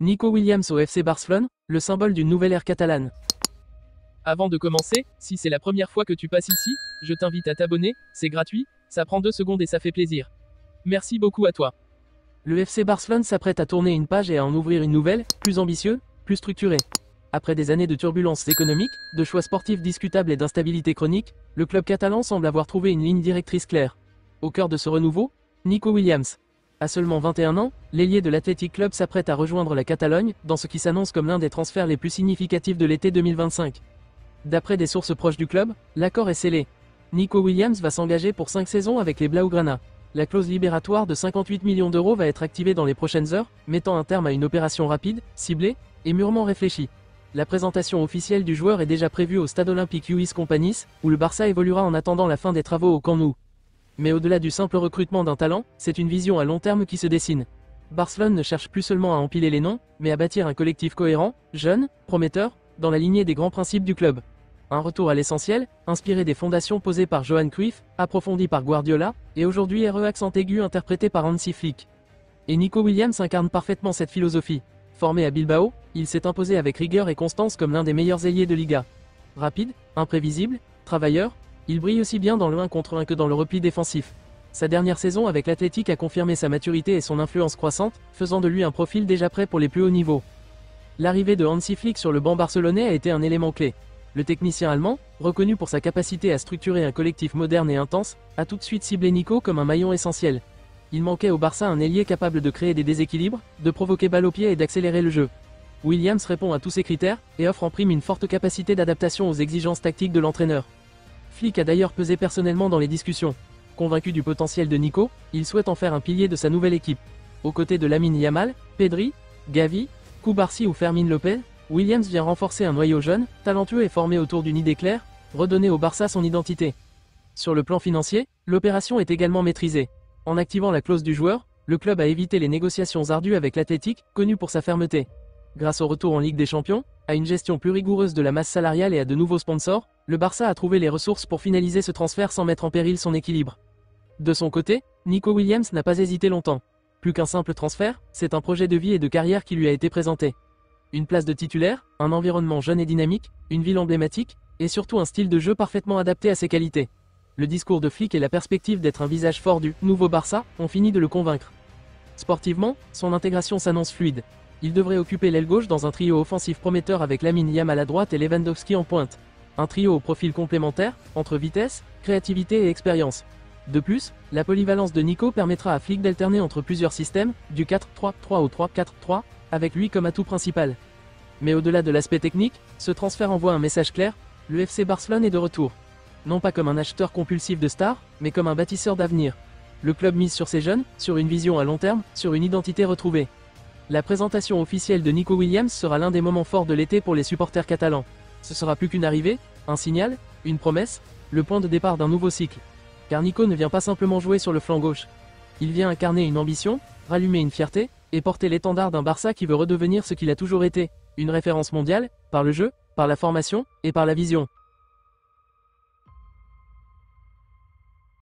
Nico Williams au FC Barcelone, le symbole d'une nouvelle ère catalane. Avant de commencer, si c'est la première fois que tu passes ici, je t'invite à t'abonner, c'est gratuit, ça prend 2 secondes et ça fait plaisir. Merci beaucoup à toi. Le FC Barcelone s'apprête à tourner une page et à en ouvrir une nouvelle, plus ambitieuse, plus structurée. Après des années de turbulences économiques, de choix sportifs discutables et d'instabilité chronique, le club catalan semble avoir trouvé une ligne directrice claire. Au cœur de ce renouveau, Nico Williams. À seulement 21 ans, l'ailier de l'Athletic Club s'apprête à rejoindre la Catalogne, dans ce qui s'annonce comme l'un des transferts les plus significatifs de l'été 2025. D'après des sources proches du club, l'accord est scellé. Nico Williams va s'engager pour 5 saisons avec les Blaugrana. La clause libératoire de 58 millions d'euros va être activée dans les prochaines heures, mettant un terme à une opération rapide, ciblée et mûrement réfléchie. La présentation officielle du joueur est déjà prévue au stade olympique Lluís Companys, où le Barça évoluera en attendant la fin des travaux au Camp Nou. Mais au-delà du simple recrutement d'un talent, c'est une vision à long terme qui se dessine. Barcelone ne cherche plus seulement à empiler les noms, mais à bâtir un collectif cohérent, jeune, prometteur, dans la lignée des grands principes du club. Un retour à l'essentiel, inspiré des fondations posées par Johan Cruyff, approfondi par Guardiola, et aujourd'hui accent aigu interprété par Hansi Flick. Et Nico Williams incarne parfaitement cette philosophie. Formé à Bilbao, il s'est imposé avec rigueur et constance comme l'un des meilleurs ailiers de Liga. Rapide, imprévisible, travailleur, il brille aussi bien dans le 1 contre 1 que dans le repli défensif. Sa dernière saison avec l'Athletic a confirmé sa maturité et son influence croissante, faisant de lui un profil déjà prêt pour les plus hauts niveaux. L'arrivée de Hansi Flick sur le banc barcelonais a été un élément clé. Le technicien allemand, reconnu pour sa capacité à structurer un collectif moderne et intense, a tout de suite ciblé Nico comme un maillon essentiel. Il manquait au Barça un ailier capable de créer des déséquilibres, de provoquer balle au pied et d'accélérer le jeu. Williams répond à tous ces critères, et offre en prime une forte capacité d'adaptation aux exigences tactiques de l'entraîneur. Flick a d'ailleurs pesé personnellement dans les discussions. Convaincu du potentiel de Nico, il souhaite en faire un pilier de sa nouvelle équipe. Aux côtés de Lamine Yamal, Pedri, Gavi, Cubarsí ou Fermín López, Williams vient renforcer un noyau jeune, talentueux et formé autour d'une idée claire, redonner au Barça son identité. Sur le plan financier, l'opération est également maîtrisée. En activant la clause du joueur, le club a évité les négociations ardues avec l'Athletic, connu pour sa fermeté. Grâce au retour en Ligue des Champions, à une gestion plus rigoureuse de la masse salariale et à de nouveaux sponsors, le Barça a trouvé les ressources pour finaliser ce transfert sans mettre en péril son équilibre. De son côté, Nico Williams n'a pas hésité longtemps. Plus qu'un simple transfert, c'est un projet de vie et de carrière qui lui a été présenté. Une place de titulaire, un environnement jeune et dynamique, une ville emblématique, et surtout un style de jeu parfaitement adapté à ses qualités. Le discours de Flick et la perspective d'être un visage fort du « nouveau Barça » ont fini de le convaincre. Sportivement, son intégration s'annonce fluide. Il devrait occuper l'aile gauche dans un trio offensif prometteur avec Lamine Yamal à droite et Lewandowski en pointe. Un trio au profil complémentaire, entre vitesse, créativité et expérience. De plus, la polyvalence de Nico permettra à Flick d'alterner entre plusieurs systèmes, du 4-3-3 au 3-4-3, avec lui comme atout principal. Mais au-delà de l'aspect technique, ce transfert envoie un message clair, le FC Barcelone est de retour. Non pas comme un acheteur compulsif de stars, mais comme un bâtisseur d'avenir. Le club mise sur ses jeunes, sur une vision à long terme, sur une identité retrouvée. La présentation officielle de Nico Williams sera l'un des moments forts de l'été pour les supporters catalans. Ce sera plus qu'une arrivée, un signal, une promesse, le point de départ d'un nouveau cycle. Car Nico ne vient pas simplement jouer sur le flanc gauche. Il vient incarner une ambition, rallumer une fierté, et porter l'étendard d'un Barça qui veut redevenir ce qu'il a toujours été, une référence mondiale, par le jeu, par la formation, et par la vision.